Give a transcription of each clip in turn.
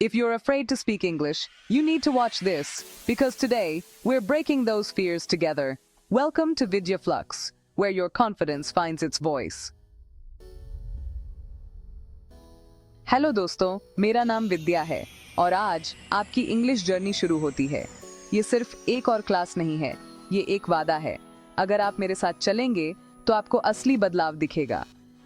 If you're afraid to speak English, you need to watch this, because today we're breaking those fears together. Welcome to Vidya Flux, where your confidence finds its voice. Hello दोस्तों, मेरा नाम विद्या है और आज आपकी English journey शुरू होती है। ये सिर्फ एक और क्लास नहीं है, ये एक वादा है। अगर आप मेरे साथ चलेंगे तो आपको असली बदलाव दिखेगा।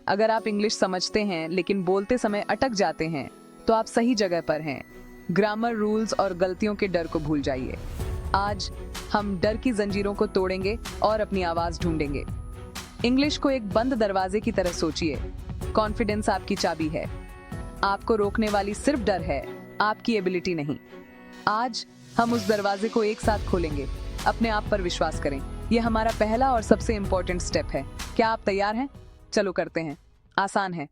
अगर आप इंग्लिश समझते हैं लेकिन बोलते समय अटक जाते हैं तो आप सही जगह पर हैं। ग्रामर, रूल्स और गलतियों के डर को भूल जाइए। आज हम डर की जंजीरों को तोड़ेंगे और अपनी आवाज ढूंढेंगे। इंग्लिश को एक बंद दरवाजे की तरह सोचिए। कॉन्फिडेंस आपकी चाबी है। आपको रोकने वाली सिर्फ डर है, आपकी एबिलिटी नहीं। आज हम उस दरवाजे को एक साथ खोलेंगे। अपने आप पर विश्वास करें। यह हमारा पहला और सबसे इंपॉर्टेंट स्टेप है। क्या आप तैयार हैं? चलो करते हैं। आसान है।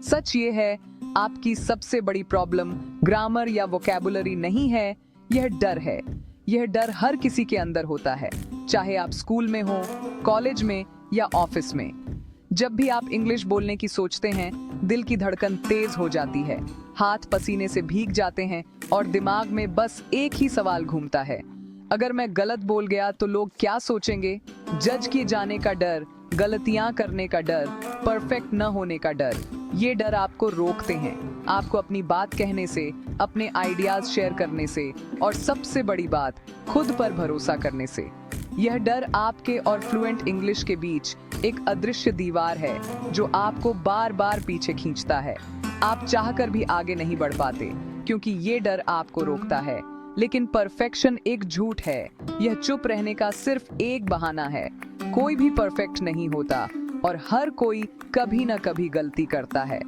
सच ये है, आपकी सबसे बड़ी प्रॉब्लम ग्रामर या वोकैबुलरी नहीं है, यह डर है। यह डर हर किसी के अंदर होता है, चाहे आप स्कूल में हो, कॉलेज में या ऑफिस में। जब भी आप इंग्लिश बोलने की सोचते हैं, दिल की धड़कन तेज हो जाती है, हाथ पसीने से भीग जाते हैं और दिमाग में बस एक ही सवाल घूमता है, अगर मैं गलत बोल गया तो लोग क्या सोचेंगे? जज किए जाने का डर, गलतियां करने का डर, परफेक्ट न होने का डर। ये डर आपको रोकते हैं, आपको अपनी बात कहने से, अपने आइडियाज शेयर करने से और सबसे बड़ी बात, खुद पर भरोसा करने से। यह डर आपके और फ्लुएंट इंग्लिश के बीच एक अदृश्य दीवार है जो आपको बार बार पीछे खींचता है। आप चाहकर भी आगे नहीं बढ़ पाते क्योंकि ये डर आपको रोकता है। लेकिन परफेक्शन एक झूठ है, यह चुप रहने का सिर्फ एक बहाना है। कोई भी परफेक्ट नहीं होता और हर कोई कभी न कभी गलती करता है।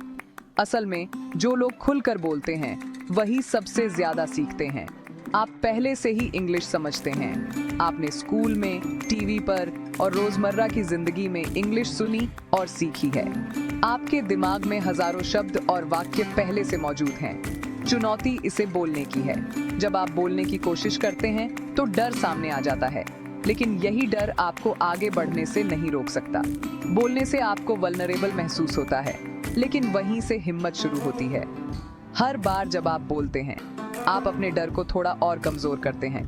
असल में जो लोग खुलकर बोलते हैं वही सबसे ज्यादा सीखते हैं। आप पहले से ही इंग्लिश समझते हैं। आपने स्कूल में, टीवी पर और रोजमर्रा की जिंदगी में इंग्लिश सुनी और सीखी है। आपके दिमाग में हजारों शब्द और वाक्य पहले से मौजूद हैं। चुनौती इसे बोलने की है। जब आप बोलने की कोशिश करते हैं तो डर सामने आ जाता है, लेकिन यही डर आपको आगे बढ़ने से नहीं रोक सकता। बोलने से आपको वल्नरेबल महसूस होता है, लेकिन वहीं से हिम्मत शुरू होती है। हर बार जब आप बोलते हैं, आप अपने डर को थोड़ा और कमजोर करते हैं।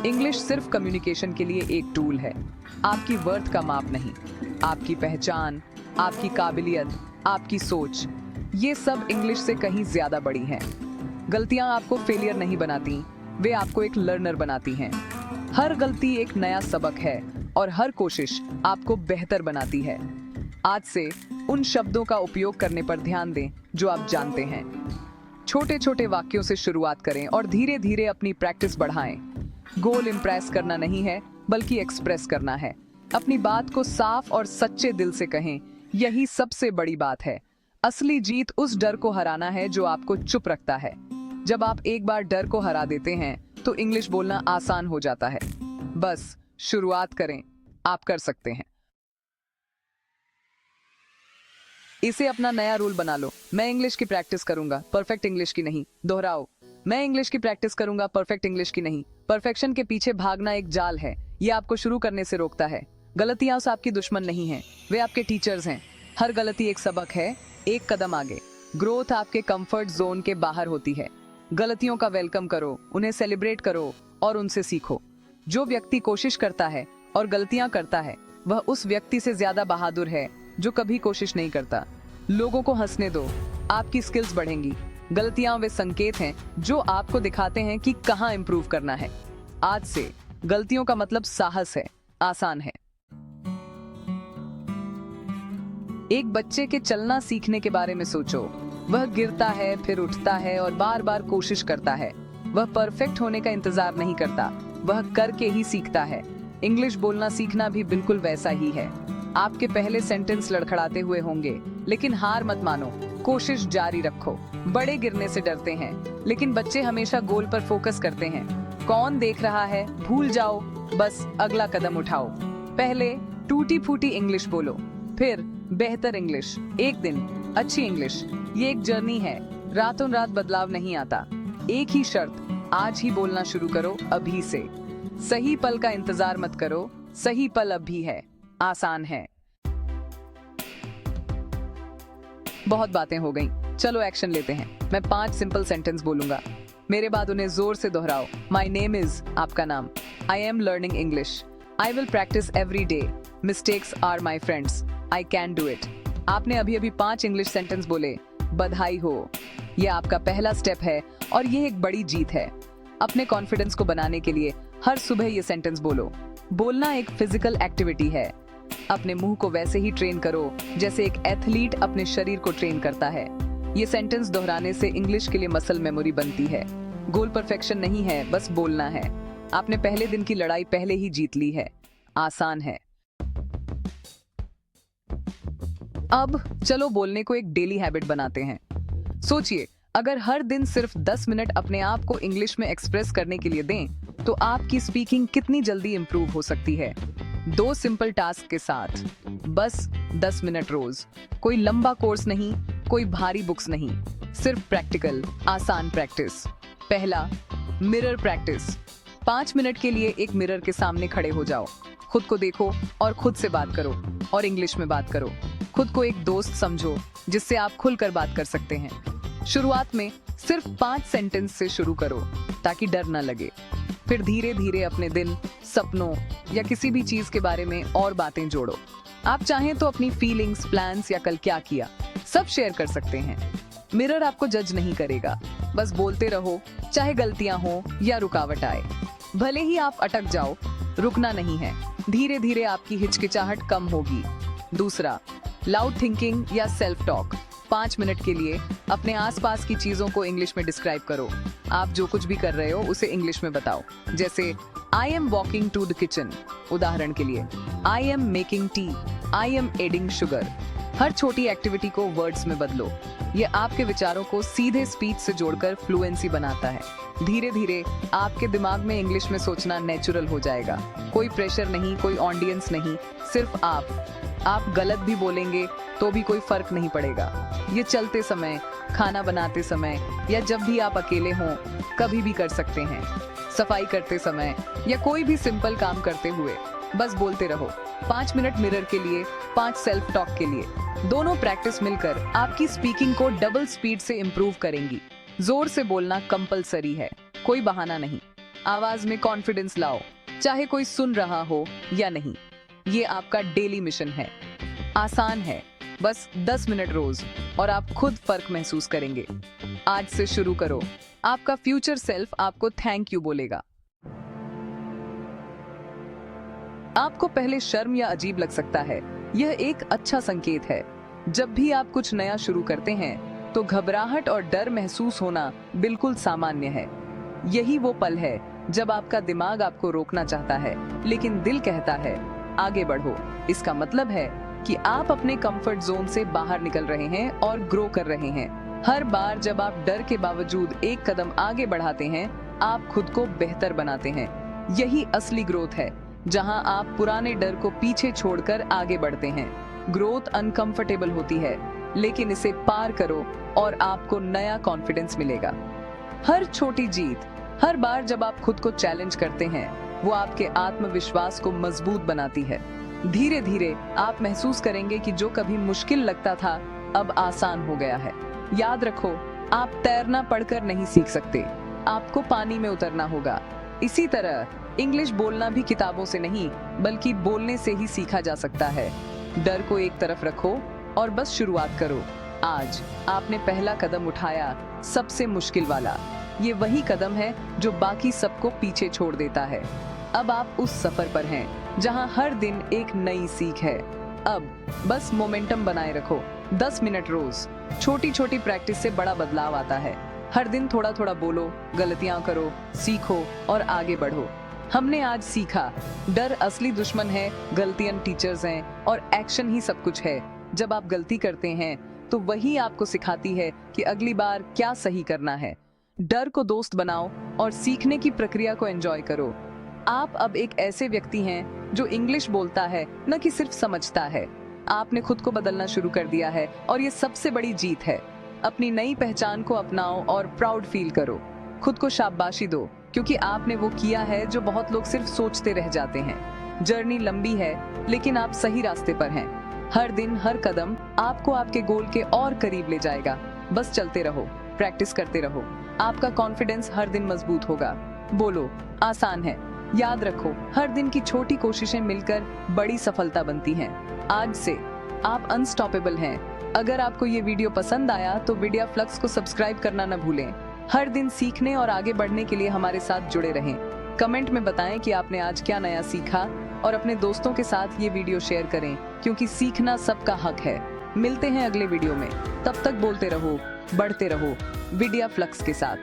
इंग्लिश सिर्फ कम्युनिकेशन के लिए एक टूल है, आपकी वर्थ का माप नहीं। आपकी पहचान, आपकी काबिलियत, आपकी सोच, ये सब इंग्लिश से कहीं ज्यादा बड़ी हैं। गलतियां आपको फेलियर नहीं बनाती, वे आपको एक लर्नर बनाती हैं। हर गलती एक नया सबक है और हर कोशिश आपको बेहतर बनाती है। आज से उन शब्दों का उपयोग करने पर ध्यान दें जो आप जानते हैं। छोटे छोटे वाक्यों से शुरुआत करें और धीरे धीरे अपनी प्रैक्टिस बढ़ाएं। गोल इम्प्रेस करना नहीं है, बल्कि एक्सप्रेस करना है। अपनी बात को साफ और सच्चे दिल से कहें, यही सबसे बड़ी बात है। असली जीत उस डर को हराना है जो आपको चुप रखता है। जब आप एक बार डर को हरा देते हैं तो इंग्लिश बोलना आसान हो जाता है। बस शुरुआत करें, आप कर सकते हैं। इसे अपना नया रूल बना लो। मैं इंग्लिश की प्रैक्टिस करूंगा, परफेक्ट इंग्लिश की नहीं। दोहराओ, मैं इंग्लिश की प्रैक्टिस करूंगा, परफेक्ट इंग्लिश की नहीं। परफेक्शन के पीछे भागना एक जाल है, ये आपको शुरू करने से रोकता है। गलतियां उस आपकी दुश्मन नहीं हैं, वे आपके टीचर्स हैं। हर गलती एक सबक है, एक कदम आगे। ग्रोथ आपके कंफर्ट जोन के बाहर होती है। गलतियों का वेलकम करो, उन्हें सेलिब्रेट करो और उनसे सीखो। जो व्यक्ति कोशिश करता है और गलतियां करता है, वह उस व्यक्ति से ज्यादा बहादुर है जो कभी कोशिश नहीं करता। लोगों को हंसने दो, आपकी स्किल्स बढ़ेंगी। गलतियां वे संकेत हैं जो आपको दिखाते हैं कि कहां इंप्रूव करना है। आज से गलतियों का मतलब साहस है, आसान है। एक बच्चे के चलना सीखने के बारे में सोचो। वह गिरता है, फिर उठता है और बार बार कोशिश करता है। वह परफेक्ट होने का इंतजार नहीं करता, वह करके ही सीखता है। इंग्लिश बोलना सीखना भी बिल्कुल वैसा ही है। आपके पहले सेंटेंस लड़खड़ाते हुए होंगे, लेकिन हार मत मानो, कोशिश जारी रखो। बड़े गिरने से डरते हैं, लेकिन बच्चे हमेशा गोल पर फोकस करते हैं। कौन देख रहा है भूल जाओ, बस अगला कदम उठाओ। पहले टूटी फूटी इंग्लिश बोलो, फिर बेहतर इंग्लिश, एक दिन अच्छी इंग्लिश। ये एक जर्नी है, रातों रात बदलाव नहीं आता। एक ही शर्त, आज ही बोलना शुरू करो, अभी से। सही पल का इंतजार मत करो, सही पल अभी है। आसान है। बहुत बातें हो गईं। चलो एक्शन लेते हैं। मैं 5 सिंपल सेंटेंस बोलूंगा, मेरे बाद उन्हें जोर से दोहराओ। माई नेम इज, आपका नाम। I am learning English. I will practise every day. Mistakes are my friends. I can do it. आपने अभी अभी 5 इंग्लिश सेंटेंस बोले, बधाई हो। यह आपका पहला स्टेप है और यह एक बड़ी जीत है। अपने कॉन्फिडेंस को बनाने के लिए हर सुबह ये सेंटेंस बोलो। बोलना एक फिजिकल एक्टिविटी है। अपने मुंह को वैसे ही ट्रेन करो जैसे एक एथलीट अपने शरीर को ट्रेन करता है। ये सेंटेंस दोहराने से इंग्लिश के लिए मसल मेमोरी बनती है। गोल परफेक्शन नहीं है, बस बोलना है। आपने पहले दिन की लड़ाई पहले ही जीत ली है। आसान है। अब चलो बोलने को एक डेली हैबिट बनाते हैं। सोचिए, अगर हर दिन सिर्फ 10 मिनट अपने आप को इंग्लिश में एक्सप्रेस करने के लिए दें, तो आपकी स्पीकिंग कितनी जल्दी इंप्रूव हो सकती है। 2 सिंपल टास्क के साथ, बस 10 मिनट रोज। कोई लंबा कोर्स नहीं, कोई भारी बुक्स नहीं, सिर्फ प्रैक्टिकल, आसान प्रैक्टिस। पहला, मिरर प्रैक्टिस। 5 मिनट के लिए एक मिरर के सामने खड़े हो जाओ। खुद को देखो और खुद से बात करो, और इंग्लिश में बात करो। खुद को एक दोस्त समझो जिससे आप खुलकर बात कर सकते हैं। शुरुआत में सिर्फ 5 सेंटेंस से शुरू करो ताकि डर न लगे। फिर धीरे धीरे अपने दिल, सपनों या किसी भी चीज के बारे में और बातें जोड़ो। आप चाहें तो अपनी फीलिंग्स, प्लान्स या कल क्या किया, सब शेयर कर सकते हैं। मिरर आपको जज नहीं करेगा, बस बोलते रहो, चाहे गलतियां हो या रुकावट आए। भले ही आप अटक जाओ, रुकना नहीं है। धीरे धीरे आपकी हिचकिचाहट कम होगी। दूसरा, लाउड थिंकिंग या सेल्फ टॉक। 5 मिनट के लिए अपने आसपास की चीजों को इंग्लिश में डिस्क्राइब करो। आप जो कुछ भी कर रहे हो उसे इंग्लिश में बताओ। जैसे I am walking to the kitchen. उदाहरण के लिए, I am making tea. I am adding sugar. हर छोटी एक्टिविटी को वर्ड्स में बदलो। ये आपके विचारों को सीधे स्पीच से जोड़कर फ्लुएंसी बनाता है। धीरे धीरे आपके दिमाग में इंग्लिश में सोचना नेचुरल हो जाएगा। कोई प्रेशर नहीं, कोई ऑडियंस नहीं, सिर्फ आप गलत भी बोलेंगे तो भी कोई फर्क नहीं पड़ेगा। ये चलते समय, खाना बनाते समय या जब भी आप अकेले हों, कभी भी कर सकते हैं। सफाई करते समय या कोई भी सिंपल काम करते हुए बस बोलते रहो। 5 मिनट मिरर के लिए, 5 सेल्फ टॉक के लिए। दोनों प्रैक्टिस मिलकर आपकी स्पीकिंग को डबल स्पीड से इम्प्रूव करेंगी। जोर से बोलना कंपलसरी है, कोई बहाना नहीं। आवाज में कॉन्फिडेंस लाओ, चाहे कोई सुन रहा हो या नहीं। ये आपका डेली मिशन है। आसान है, बस 10 मिनट रोज और आप खुद फर्क महसूस करेंगे। आज से शुरू करो। आपका फ्यूचर सेल्फ आपको थैंक यू बोलेगा। आपको पहले शर्म या अजीब लग सकता है, यह एक अच्छा संकेत है। जब भी आप कुछ नया शुरू करते हैं तो घबराहट और डर महसूस होना बिल्कुल सामान्य है। यही वो पल है जब आपका दिमाग आपको रोकना चाहता है, लेकिन दिल कहता है आगे बढ़ो। इसका मतलब है कि आप अपने कंफर्ट जोन से बाहर निकल रहे हैं और ग्रो कर रहे हैं। हर बार जब आप डर के बावजूद एक कदम आगे बढ़ाते हैं, आप खुद को बेहतर बनाते हैं। यही असली ग्रोथ है, जहां आप पुराने डर को पीछे छोड़कर आगे बढ़ते हैं। ग्रोथ अनकंफर्टेबल होती है, लेकिन इसे पार करो और आपको नया कॉन्फिडेंस मिलेगा। हर छोटी जीत, हर बार जब आप खुद को चैलेंज करते हैं, वो आपके आत्मविश्वास को मजबूत बनाती है। धीरे धीरे आप महसूस करेंगे कि जो कभी मुश्किल लगता था अब आसान हो गया है। याद रखो, आप तैरना पढ़कर नहीं सीख सकते, आपको पानी में उतरना होगा। इसी तरह इंग्लिश बोलना भी किताबों से नहीं, बल्कि बोलने से ही सीखा जा सकता है। डर को एक तरफ रखो और बस शुरुआत करो। आज आपने पहला कदम उठाया, सबसे मुश्किल वाला। ये वही कदम है जो बाकी सबको पीछे छोड़ देता है। अब आप उस सफर पर हैं जहां हर दिन एक नई सीख है। अब बस मोमेंटम बनाए रखो। 10 मिनट रोज, छोटी छोटी प्रैक्टिस से बड़ा बदलाव आता है। हर दिन थोड़ा थोड़ा बोलो, गलतियां करो, सीखो और आगे बढ़ो। हमने आज सीखा, डर असली दुश्मन है, गलतियां टीचर्स हैं और एक्शन ही सब कुछ है। जब आप गलती करते हैं तो वही आपको सिखाती है कि अगली बार क्या सही करना है। डर को दोस्त बनाओ और सीखने की प्रक्रिया को एंजॉय करो। आप अब एक ऐसे व्यक्ति हैं जो इंग्लिश बोलता है, न कि सिर्फ समझता है। आपने खुद को बदलना शुरू कर दिया है और ये सबसे बड़ी जीत है। अपनी नई पहचान को अपनाओ और प्राउड फील करो। खुद को शाबाशी दो, क्योंकि आपने वो किया है जो बहुत लोग सिर्फ सोचते रह जाते हैं। जर्नी लंबी है, लेकिन आप सही रास्ते पर हैं। हर दिन, हर कदम आपको आपके गोल के और करीब ले जाएगा। बस चलते रहो, प्रैक्टिस करते रहो, आपका कॉन्फिडेंस हर दिन मजबूत होगा। बोलो, आसान है। याद रखो, हर दिन की छोटी कोशिशें मिलकर बड़ी सफलता बनती हैं। आज से आप अनस्टॉपेबल हैं। अगर आपको ये वीडियो पसंद आया तो वीडियो फ्लक्स को सब्सक्राइब करना न भूलें। हर दिन सीखने और आगे बढ़ने के लिए हमारे साथ जुड़े रहें। कमेंट में बताएं कि आपने आज क्या नया सीखा और अपने दोस्तों के साथ ये वीडियो शेयर करें, क्योंकि सीखना सबका हक है। मिलते हैं अगले वीडियो में, तब तक बोलते रहो, बढ़ते रहो, वीडियो फ्लक्स के साथ।